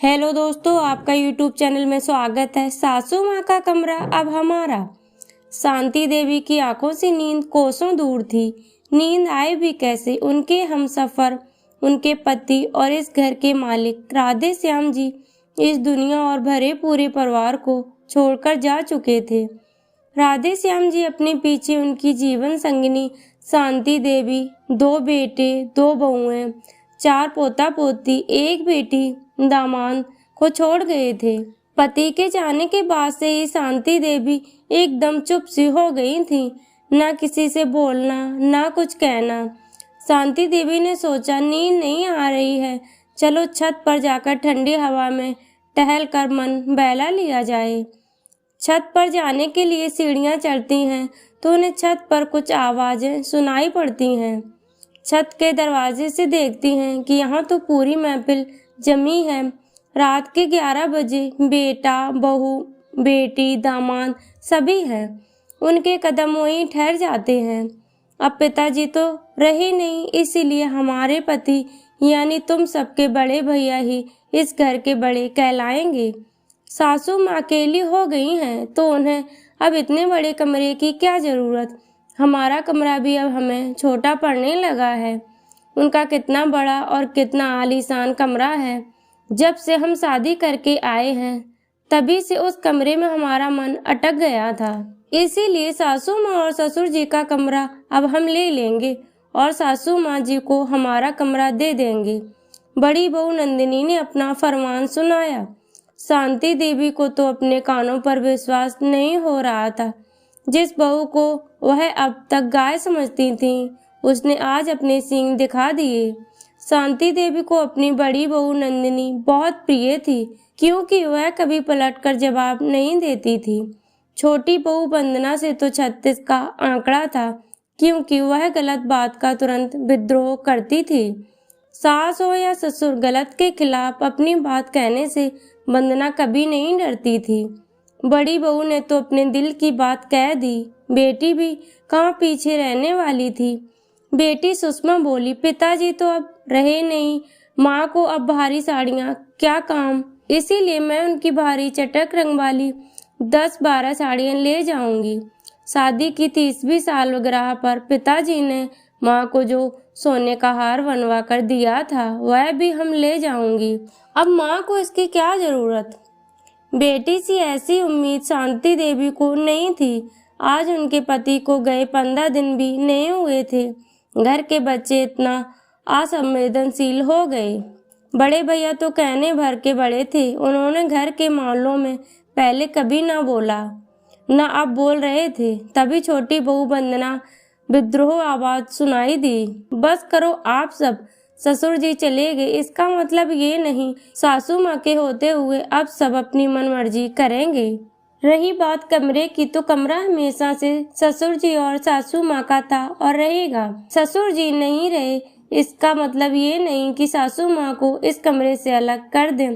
Hello दोस्तों, आपका YouTube channel में स्वागत है। सासू माँ का कमरा अब हमारा। शांति देवी की आंखों से नींद कोसों दूर थी। नींद आए भी कैसे, उनके हमसफर, उनके पति और इस घर के मालिक राधे श्याम जी इस दुनिया और भरे पूरे परिवार को छोड़कर जा चुके थे। राधे श्याम जी अपने पीछे उनकी जीवन संगिनी शांति देवी, 2 बेटे, 2 बहुएं, 4 पोता पोती, 1 बेटी, दामाद को छोड़ गए थे। पति के जाने के बाद से ही शांति देवी एकदम चुप सी हो गई थी। ना किसी से बोलना, ना कुछ कहना। शांति देवी ने सोचा नींद नहीं आ रही है, चलो छत पर जाकर ठंडी हवा में टहल कर मन बहला लिया जाए। छत पर जाने के लिए सीढ़ियां चढ़ती हैं तो उन्हें छत पर कुछ आवाजें सुनाई पड़ती हैं। छत के दरवाजे से देखती हैं कि यहाँ तो पूरी महफिल जमी है। रात के 11 बजे बेटा, बहू, बेटी, दामाद सभी हैं। उनके कदम वहीं ठहर जाते हैं। अब पिताजी तो रहे नहीं, इसीलिए हमारे पति यानी तुम सबके बड़े भैया ही इस घर के बड़े कहलाएंगे। सासू माँ अकेली हो गई हैं तो उन्हें अब इतने बड़े कमरे की क्या जरूरत। हमारा कमरा भी अब हमें छोटा पड़ने लगा है। उनका कितना बड़ा और कितना आलीशान कमरा है। जब से हम शादी करके आए हैं तभी से उस कमरे में हमारा मन अटक गया था। इसीलिए सासू माँ और ससुर जी का कमरा अब हम ले लेंगे और सासू माँ जी को हमारा कमरा दे देंगे। बड़ी बहू नंदिनी ने अपना फरमान सुनाया। शांति देवी को तो अपने कानों पर विश्वास नहीं हो रहा था। जिस बहू को वह अब तक गाय समझती थी उसने आज अपने सींग दिखा दिए। शांति देवी को अपनी बड़ी बहू नंदिनी बहुत प्रिय थी क्योंकि वह कभी पलटकर जवाब नहीं देती थी। छोटी बहू वंदना से तो 36 का आंकड़ा था क्योंकि वह गलत बात का तुरंत विद्रोह करती थी। सास हो या ससुर, गलत के खिलाफ अपनी बात कहने से वंदना कभी नहीं डरती थी। बड़ी बहू ने तो अपने दिल की बात कह दी। बेटी भी कहाँ पीछे रहने वाली थी। बेटी सुषमा बोली, पिताजी तो अब रहे नहीं, माँ को अब भारी साड़ियाँ क्या काम, इसीलिए मैं उनकी भारी चटक रंग वाली 10-12 साड़ियाँ ले जाऊंगी। शादी की 30वीं सालगिरह पर पिताजी ने माँ को जो सोने का हार बनवा कर दिया था वह भी हम ले जाऊंगी। अब माँ को इसकी क्या जरूरत। बेटी सी ऐसी उम्मीद शांति देवी को नहीं थी। आज उनके पति को गए 15 दिन भी नहीं हुए थे। घर के बच्चे इतना असंवेदनशील हो गए। बड़े भैया तो कहने भर के बड़े थे, उन्होंने घर के मामलों में पहले कभी ना बोला, ना अब बोल रहे थे। तभी छोटी बहू वंदना विद्रोह आवाज सुनाई दी, बस करो आप सब, ससुर जी चले गए इसका मतलब ये नहीं सासू माँ के होते हुए अब सब अपनी मनमर्जी करेंगे। रही बात कमरे की तो कमरा हमेशा से ससुर जी और सासू माँ का था और रहेगा। ससुर जी नहीं रहे इसका मतलब ये नहीं कि सासू माँ को इस कमरे से अलग कर दें।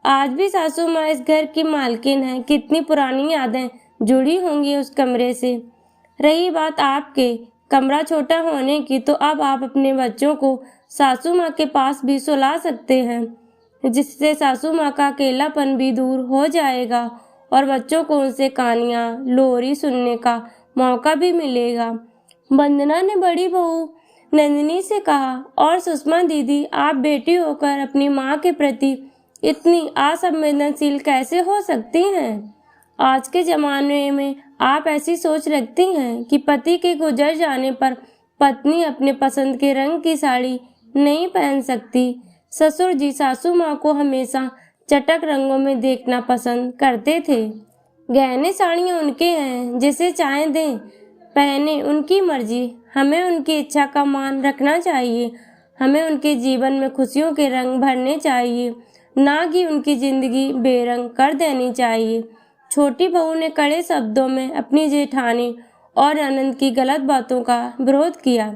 आज भी सासू माँ इस घर की मालकिन है। कितनी पुरानी यादें जुड़ी होंगी उस कमरे से। रही बात आपके कमरा छोटा होने की तो अब आप अपने बच्चों को सासू माँ के पास भी सुला सकते हैं, जिससे सासू माँ का अकेलापन भी दूर हो जाएगा और बच्चों को उनसे कहानियाँ, लोरी सुनने का मौका भी मिलेगा। वंदना ने बड़ी बहू नंदिनी से कहा, और सुषमा दीदी, आप बेटी होकर अपनी माँ के प्रति इतनी असंवेदनशील कैसे हो सकती हैं? आज के जमाने में आप ऐसी सोच रखती हैं कि पति के गुजर जाने पर पत्नी अपने पसंद के रंग की साड़ी नहीं पहन सकती। ससुर जी सासू माँ को हमेशा चटक रंगों में देखना पसंद करते थे। गहने साड़ियाँ उनके हैं, जिसे चाहे दें पहने, उनकी मर्जी। हमें उनकी इच्छा का मान रखना चाहिए। हमें उनके जीवन में खुशियों के रंग भरने चाहिए, ना कि उनकी जिंदगी बेरंग कर देनी चाहिए। छोटी बहू ने कड़े शब्दों में अपनी जेठानी और आनंद की गलत बातों का विरोध किया।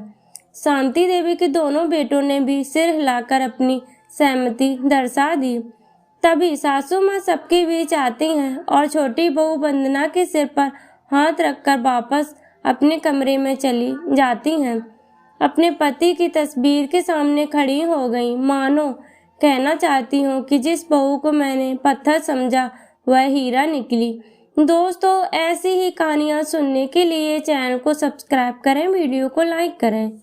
शांति देवी के दोनों बेटों ने भी सिर हिलाकर अपनी सहमति दर्शा दी। तभी सासू माँ सबके बीच आती हैं और छोटी बहू वंदना के सिर पर हाथ रखकर वापस अपने कमरे में चली जाती हैं। अपने पति की तस्वीर के सामने खड़ी हो गई, मानो कहना चाहती हूँ कि जिस बहू को मैंने पत्थर समझा वह हीरा निकली। दोस्तों, ऐसी ही कहानियाँ सुनने के लिए चैनल को सब्सक्राइब करें, वीडियो को लाइक करें।